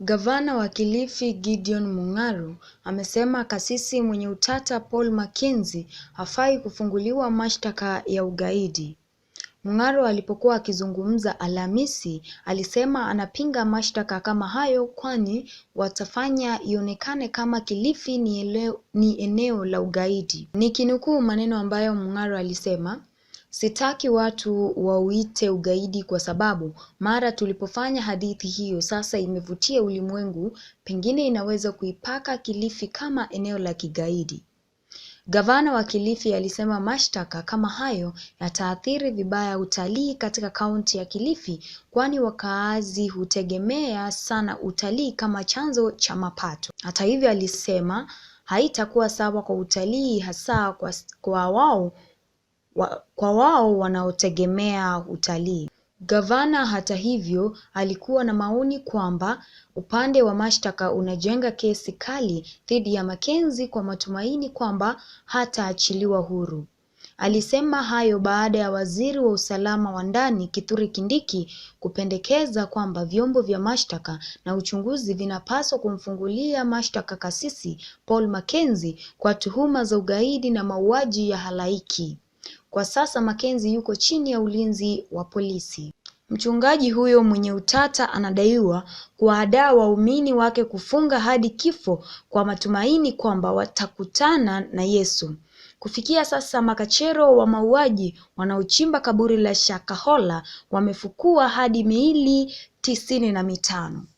Gavana wa Kilifi Gideon Mung'aro amesema kasisi mwenye utata Paul Mackenzie hafai kufunguliwa mashtaka ya ugaidi. Mung'aro alipokuwa akizungumza Alhamisi alisema anapinga mashtaka kama hayo kwani watafanya ionekane kama Kilifi ni eneo la ugaidi. Nikinukuu maneno ambayo Mung'aro alisema, "Sitaki watu wauite ugaidi kwa sababu mara tulipofanya hadithi hiyo sasa imevutia ulimwengu, pengine inaweza kuipaka Kilifi kama eneo la kigaidi." Gavana wa Kilifi alisema mashtaka kama hayo yataathiri vibaya utalii katika kaunti ya Kilifi kwani wakaazi hutegemea sana utalii kama chanzo cha mapato. Hata hivyo alisema haitakuwa sawa kwa utalii hasa kwa wao wanaotegemea utalii. Gavana hata hivyo alikuwa na maoni kwamba upande wa mashtaka unajenga kesi kali dhidi ya Mackenzie kwa matumaini kwamba hataachiliwa huru. Alisema hayo baada ya waziri wa usalama wa ndani Kithure Kindiki kupendekeza kwamba vyombo vya mashtaka na uchunguzi vinapaswa kumfungulia mashtaka kasisi Paul Mackenzie kwa tuhuma za ugaidi na mauaji ya halaiki. Kwa sasa Mackenzie yuko chini ya ulinzi wa polisi. Mchungaji huyo mwenye utata anadaiwa kuwahadaa waumini wake kufunga hadi kifo kwa matumaini kwamba watakutana na Yesu. Kufikia sasa makachero wa mauaji wanaochimba kaburi la Shakahola wamefukua hadi miili 95.